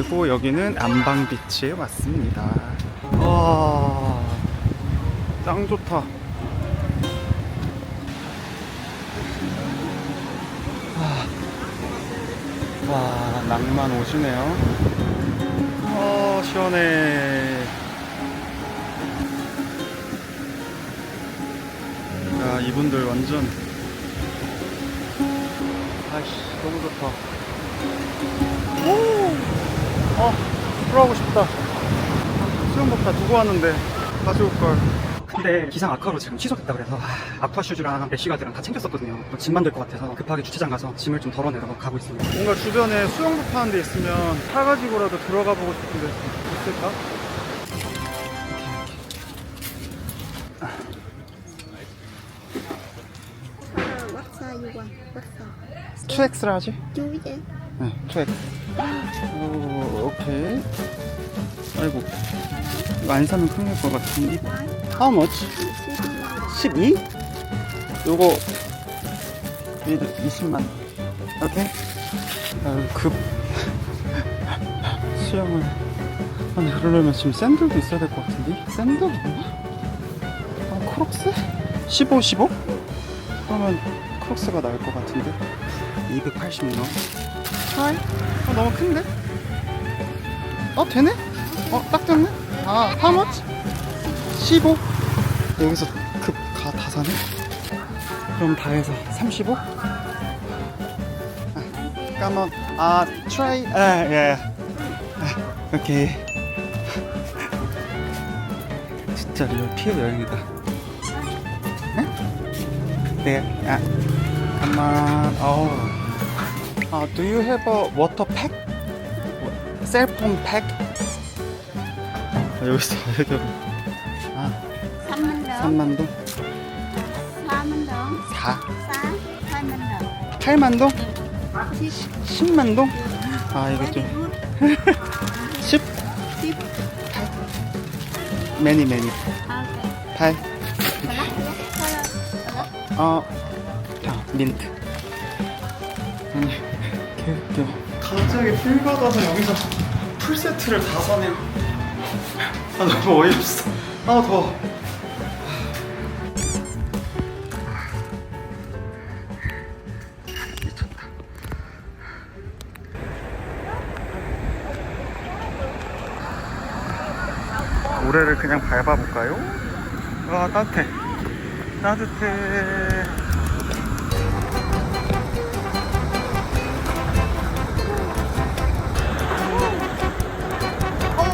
그리고 여기는 안방비치에 왔습니다. 와, 짱 좋다. 와, 낭만 오시네요. 시원해. 야, 이분들 완전, 아이씨, 너무 좋다. 들어가고 싶다. 수영복 다 두고 왔는데 가져올걸. 근데 기상 악화로 지금 취소됐다 그래서 아쿠아슈즈랑 래쉬가드랑 다 챙겼었거든요. 또 짐만 될 것 같아서 급하게 주차장 가서 짐을 좀 덜어내러 가고 있습니다. 뭔가 주변에 수영복 파는 데 있으면 사가지고라도 들어가 보고 싶은데 있을까? What size you want? What size? 2X라 하지? Do it. 네, 2X. 오, 오케이. 아이고, 이거 안 사면 큰일 날 것 같은데. How much? 12? 요거 20만. 오케이. 급 수영을. 아니, 그러려면 지금 샌들도 있어야 될 것 같은데? 샌들 없나? 크록스? 15, 15? 그러면 크록스가 나을 것 같은데? 280만 원. 너무 큰데? 되네? 딱 됐네? how much? 15? 여기서 급 다 사네? 그럼 다 해서 35? 까만, try, 예. 오케이. 진짜 리얼 피해 여행이다. 네? 까만, do you have a water pack? Cell phone pack? 여기 있어, 해결. 3만 동? 4만 동. 4? 8만 동. 8만 동? 10만 동? 이거 좀. 10? 8? many. 8? 민트. 아니, 개웃겨. 갑자기 풀 받아서 여기서 풀 세트를 다 사네요. 너무 어이없어. 더워. 미쳤다. 모래를 그냥 밟아볼까요? 와, 따뜻해.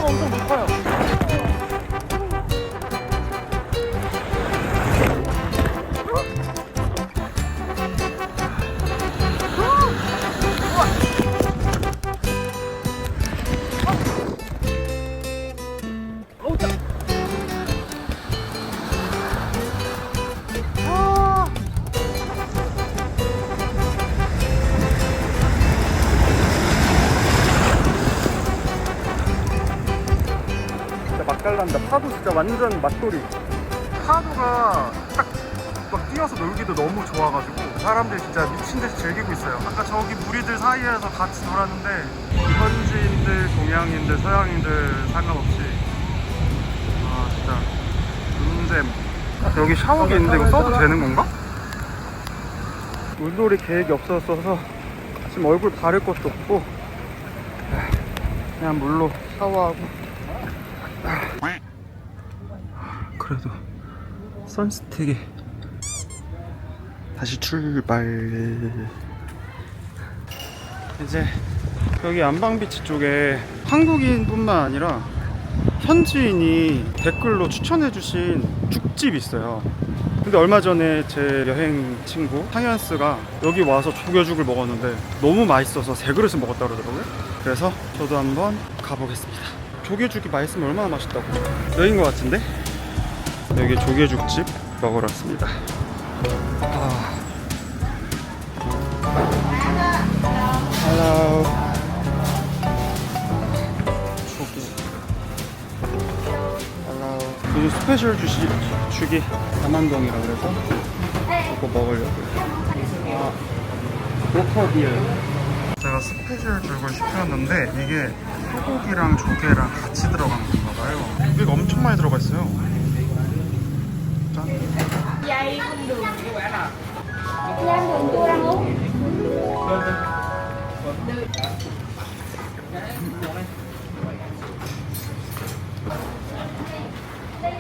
엄청 높아요. 맛깔난다. 파도 진짜 완전 맛돌이. 파도가 딱 막 뛰어서 놀기도 너무 좋아가지고 사람들이 진짜 미친듯이 즐기고 있어요. 아까 저기 무리들 사이에서 같이 놀았는데 현지인들, 동양인들, 서양인들 상관없이 진짜 눈잼. 여기 샤워기 있는데 이거 써도 되는 건가? 물놀이 계획이 없었어서 지금 얼굴 바를 것도 없고 그냥 물로 샤워하고. 그래도 선스틱이 다시 출발. 이제 여기 안방비치 쪽에 한국인뿐만 아니라 현지인이 댓글로 추천해주신 죽집이 있어요. 근데 얼마 전에 제 여행 친구 상현스가 여기 와서 조개죽을 먹었는데 너무 맛있어서 3그릇을 먹었다 그러더라고요. 그래서 저도 한번 가보겠습니다. 조개죽이 맛있으면 얼마나 맛있다고. 여긴 것 같은데? 여기 조개죽집 먹으러 왔습니다. Hello. 조개. Hello. 요즘 스페셜 죽이 4만동이라 그래서 이거 먹으려고요. 로커비어. 제가 스페셜 죽을 시켰는데 이게 소고기랑 조개랑 같이 들어간 건가 봐요. 조개가 엄청 많이 들어가 있어요. 짠. Dây không đường Lam đường chua rau.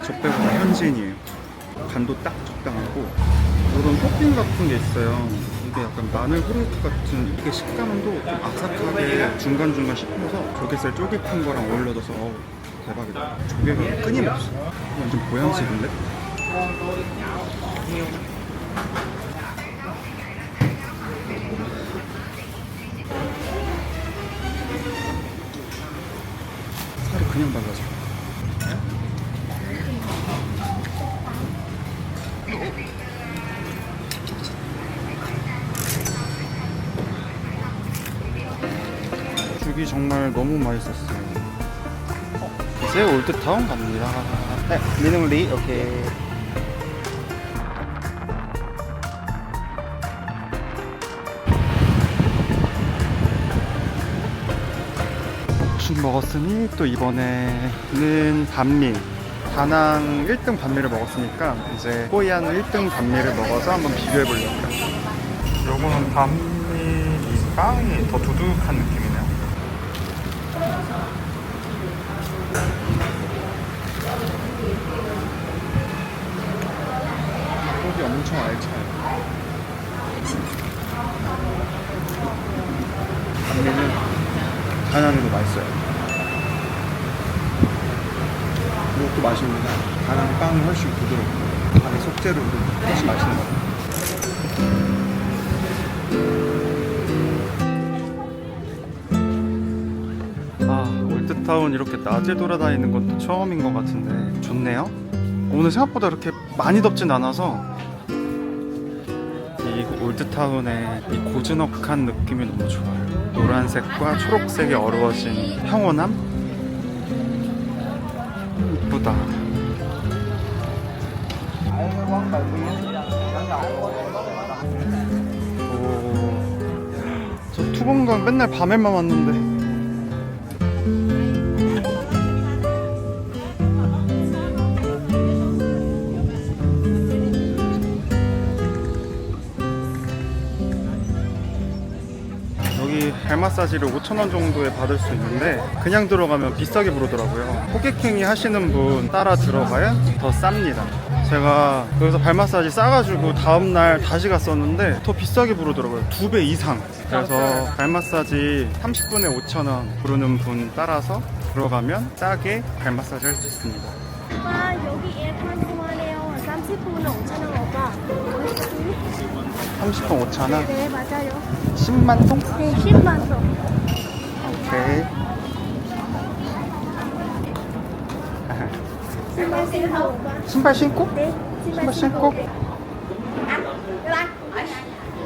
적배가 현지인이에요. 간도 딱 적당하고 이런 토핑 같은 게 있어요. 이게 약간 마늘 후루룩 같은 이게 식감도 좀 아삭하게 중간중간 씹혀서 조개살 쫄깃한 거랑 어울려져서 어우, 대박이다. 조개가 끊임없어. 완전 보양식인데? 살이 그냥 발라져. 죽이 정말 너무 맛있었어요. 이제 올드타운 갑니다. 네, 미능리 오케이. 죽 먹었으니 또 이번에는 반미 다낭 1등 반미를 먹었으니까 이제 호이안 1등 반미를 먹어서 한번 비교해보려고요. 요거는 반미 이 빵이 더 두둑한 느낌이네요. 속이 엄청 알차요. 반미는 다낭이 더 맛있어요. 이것도 맛있는데 다낭 빵이 훨씬 부드럽고 안에 속재료도 훨씬 맛있는 것 같아요. 올드타운 이렇게 낮에 돌아다니는 건 또 처음인 것 같은데 좋네요. 오늘 생각보다 그렇게 많이 덥진 않아서 이 올드타운의 이 고즈넉한 느낌이 너무 좋아요. 노란색과 초록색이 어우러진 평온함? 이쁘다. 오, 저 투봉강 맨날 밤에만 왔는데 발 마사지를 5,000원 정도에 받을 수 있는데 그냥 들어가면 비싸게 부르더라고요. 호객행위 하시는 분 따라 들어가야 더 쌉니다. 제가 여기서 발 마사지 싸가지고 다음날 다시 갔었는데 더 비싸게 부르더라고요. 2배 이상. 그래서 발 마사지 30분에 5,000원 부르는 분 따라서 들어가면 싸게 발 마사지 할 수 있습니다. 오빠 여기 에어컨 통화네요. 30분은 5,000원 오빠. 30분 5,000원? 네 맞아요. 10만 동? 네 10만 동. 오케이. 신발 신고 오빠. 신발 신고? 네 신발 신고?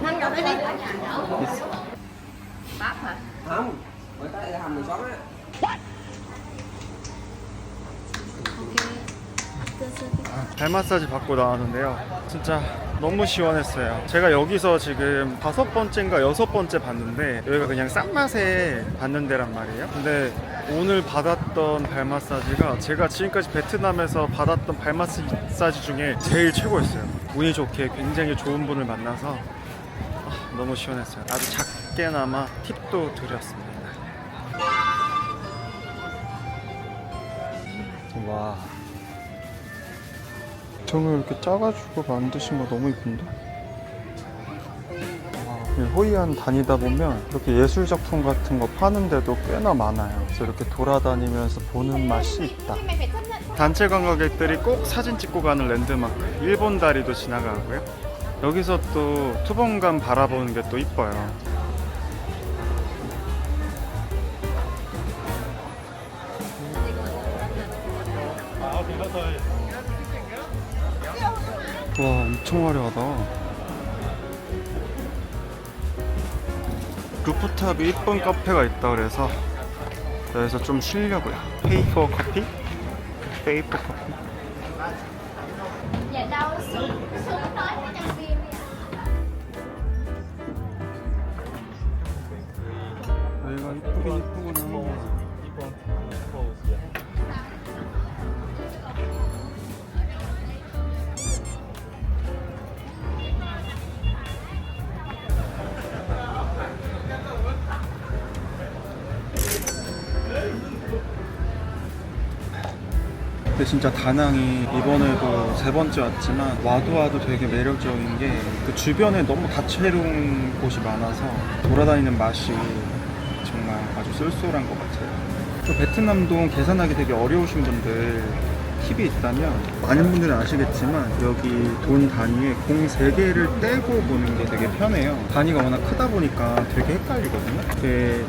Năng gặp đây đi. Không, người ta làm 16 á. 발 마사지 받고 나왔는데요. 진짜 너무 시원했어요. 제가 여기서 지금 5번째인가 6번째 봤는데 여기가 그냥 싼 맛에 받는 데란 말이에요. 근데 오늘 받았던 발 마사지가 제가 지금까지 베트남에서 받았던 발 마사지 중에 제일 최고였어요. 운이 좋게 굉장히 좋은 분을 만나서 너무 시원했어요. 아주 작게나마 팁도 드렸습니다. 와, 등을 이렇게 짜가지고 만드신 거 너무 이쁜데? 호이안 다니다 보면 이렇게 예술 작품 같은 거 파는 데도 꽤나 많아요. 그래서 이렇게 돌아다니면서 보는 맛이 있다. 단체 관광객들이 꼭 사진 찍고 가는 랜드마크 일본 다리도 지나가고요. 여기서 또 투봉강 바라보는 게 또 이뻐요. 와, 엄청 화려하다. 루프탑이 이쁜 카페가 있다 그래서 여기서 좀 쉬려고요. 페이퍼 커피? 페이퍼 커피. 여기가 이쁘긴 이쁘구나. 진짜 다낭이 이번에도 3번째 왔지만 와도 되게 매력적인 게 그 주변에 너무 다채로운 곳이 많아서 돌아다니는 맛이 정말 아주 쏠쏠한 것 같아요. 또 베트남도 계산하기 되게 어려우신 분들 팁이 있다면, 많은 분들은 아시겠지만 여기 돈 단위에 공 3개를 떼고 보는 게 되게 편해요. 단위가 워낙 크다 보니까 되게 헷갈리거든요. 이렇게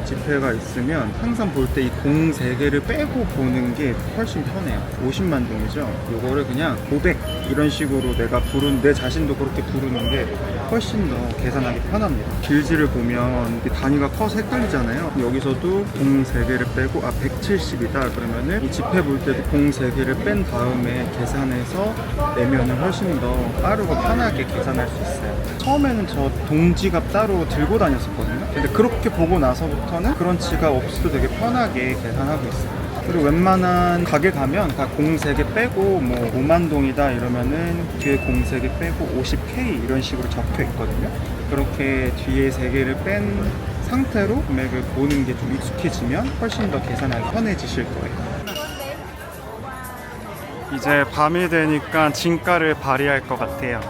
지폐가 있으면 항상 볼 때 이 공 3개를 빼고 보는 게 훨씬 편해요. 50만 동이죠. 이거를 그냥 500 이런 식으로 내가 내 자신도 그렇게 부르는 게 훨씬 더 계산하기 편합니다. 길지를 보면 이 단위가 커서 헷갈리잖아요. 여기서도 공 3개를 빼고 170이다 그러면은 이 지폐 볼 때도 공 3개를 뺀 다음에 계산해서 내면은 훨씬 더 빠르고 편하게 계산할 수 있어요. 처음에는 저 동지갑 따로 들고 다녔었거든요. 근데 그렇게 보고 나서부터는 그런 지갑 없이도 되게 편하게 계산하고 있어요. 그리고 웬만한 가게 가면 다 공 3개 빼고 뭐 5만 동이다 이러면은 뒤에 공 3개 빼고 50K 이런 식으로 적혀 있거든요. 그렇게 뒤에 3개를 뺀 상태로 금액을 보는 게 좀 익숙해지면 훨씬 더 계산하기 편해지실 거예요. 이제 밤이 되니까 진가를 발휘할 것 같아요.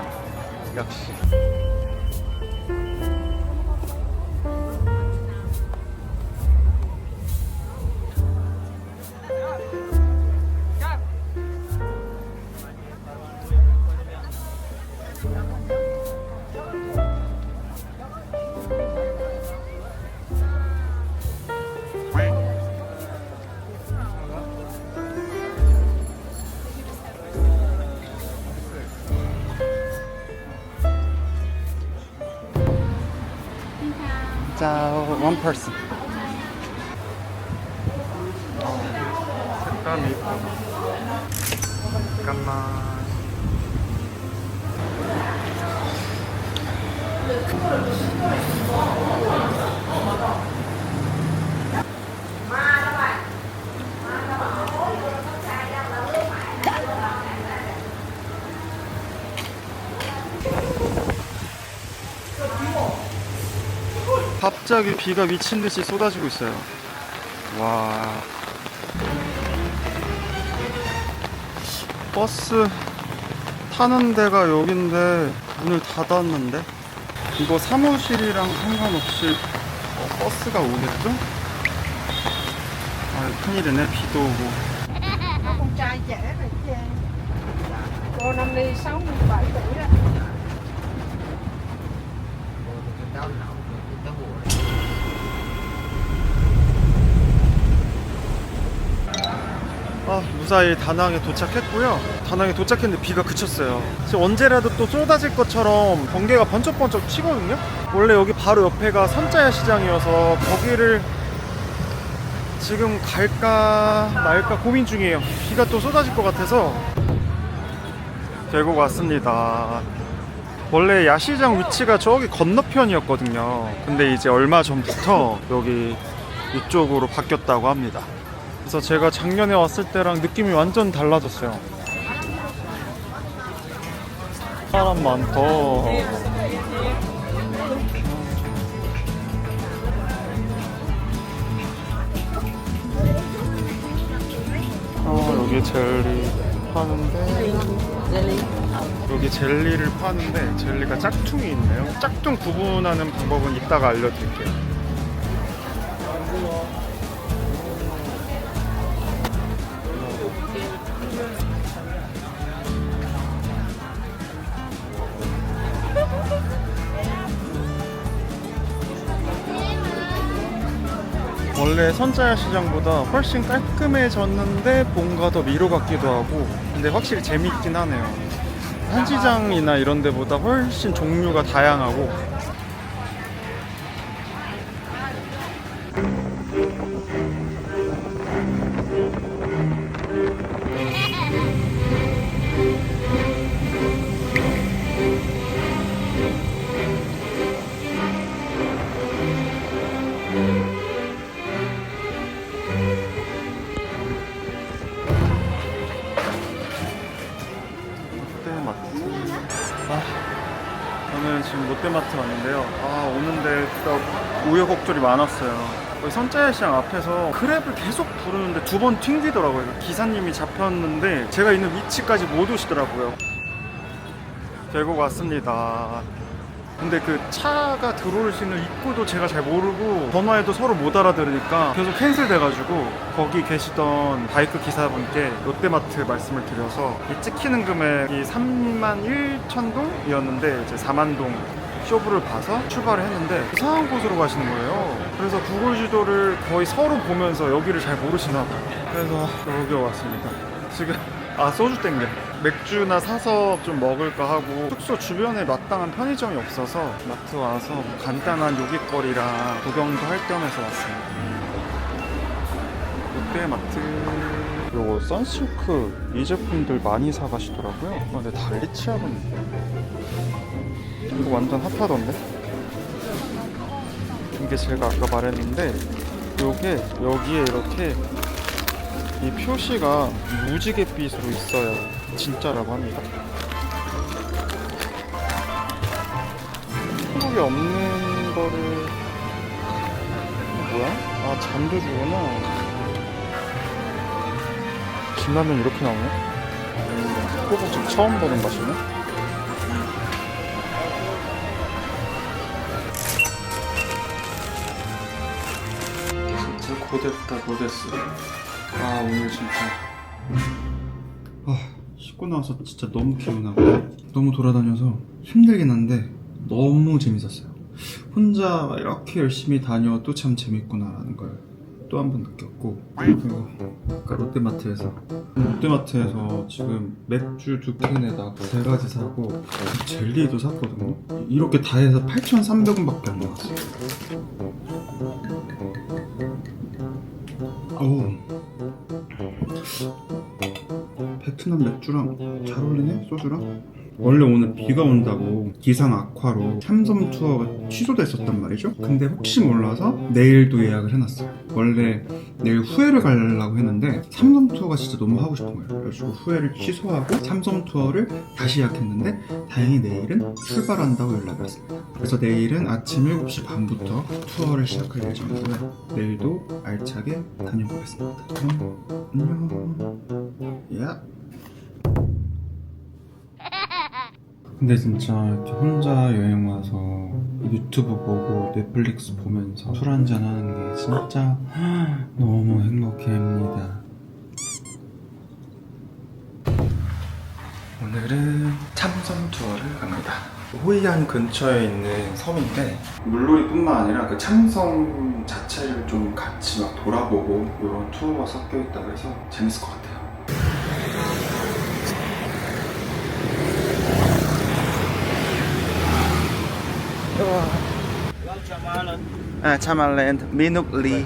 역시. 자, one person. 색감이 이쁘다. 잠깐만. 갑자기 비가 미친 듯이 쏟아지고 있어요. 와. 버스 타는 데가 여긴데 문을 닫았는데? 이거 사무실이랑 상관없이 버스가 오겠죠? 아, 큰일이네. 비도 오고. Con trai trẻ rồi chứ. Cô năm nay 67 tuổi rồi. 무사히 다낭에 도착했고요. 다낭에 도착했는데 비가 그쳤어요. 지금 언제라도 또 쏟아질 것처럼 번개가 번쩍번쩍 치거든요. 원래 여기 바로 옆에가 선자야 시장이어서 거기를 지금 갈까 말까 고민 중이에요. 비가 또 쏟아질 것 같아서. 계곡 왔습니다. 원래 야시장 위치가 저기 건너편이었거든요. 근데 이제 얼마 전부터 여기 이쪽으로 바뀌었다고 합니다. 그래서 제가 작년에 왔을 때랑 느낌이 완전 달라졌어요. 사람 많다. 여기 젤리 파는데, 여기 젤리를 파는데 젤리가 짝퉁이 있네요. 짝퉁 구분하는 방법은 이따가 알려드릴게요. 원래 선자야 시장보다 훨씬 깔끔해졌는데 뭔가 더 미로 같기도 하고, 근데 확실히 재밌긴 하네요. 한시장이나 이런 데보다 훨씬 종류가 다양하고. 저는 지금 롯데마트 왔는데요. 아, 오는데 진짜 우여곡절이 많았어요. 여기 선자야시장 앞에서 크랩을 계속 부르는데 2번 튕기더라고요. 기사님이 잡혔는데 제가 있는 위치까지 못 오시더라고요. 계곡 왔습니다. 근데 그 차가 들어올 수 있는 입구도 제가 잘 모르고 전화해도 서로 못 알아들으니까 계속 캔슬돼가지고 거기 계시던 바이크 기사분께 롯데마트 말씀을 드려서 이 찍히는 금액이 31,000동이었는데 이제 4만동 쇼부를 봐서 출발을 했는데 이상한 곳으로 가시는 거예요. 그래서 구글 지도를 거의 서로 보면서 여기를 잘 모르시나 봐요. 그래서 여기 왔습니다. 지금 소주 땡겨. 맥주나 사서 좀 먹을까 하고 숙소 주변에 마땅한 편의점이 없어서 마트 와서 뭐 간단한 요깃거리랑 구경도 할 겸 해서 왔습니다. 롯데마트. 요거 선실크 이 제품들 많이 사가시더라고요. 근데 달리 치아는 이거 완전 핫하던데? 이게 제가 아까 말했는데 요게 여기에 이렇게 이 표시가 무지갯빛으로 있어요. 진짜라고 합니다. 한국에 없는 거를 이거 뭐야? 아, 잠도주구나. 진라면 이렇게 나오네? 꼬북집 처음 보는 맛이네? 진짜 고됐다 고됐어. 아, 오늘 진짜 씻고 나와서 진짜 너무 개운하고 너무 돌아다녀서 힘들긴 한데 너무 재밌었어요. 혼자 이렇게 열심히 다녀도 참 재밌구나라는 걸 또 한 번 느꼈고, 그리고 아까 롯데마트에서 지금 맥주 2캔에다가 3가지 사고 젤리도 샀거든요. 이렇게 다 해서 8,300원밖에 안 나왔어요. 베트남 맥주랑 잘 어울리네, 소주랑. 원래 오늘 비가 온다고 기상 악화로 참섬 투어가 취소됐었단 말이죠. 근데 혹시 몰라서 내일도 예약을 해놨어요. 원래 내일 후회를 가려고 했는데 참섬 투어가 진짜 너무 하고 싶은 거예요. 그래가지고 후회를 취소하고 참섬 투어를 다시 예약했는데 다행히 내일은 출발한다고 연락이 왔습니다. 그래서 내일은 아침 7시 반부터 투어를 시작할 예정이고요. 내일도 알차게 다녀보겠습니다. 그럼 안녕. 야. 근데 진짜 이렇게 혼자 여행 와서 유튜브 보고 넷플릭스 보면서 술 한잔 하는 게 진짜 너무 행복해합니다. 오늘은 참섬 투어를 갑니다. 호이안 근처에 있는 섬인데 물놀이뿐만 아니라 그 참섬 자체를 좀 같이 막 돌아보고 이런 투어가 섞여 있다고 해서 재밌을 것 같아요. Chamaland, Minuk Lee.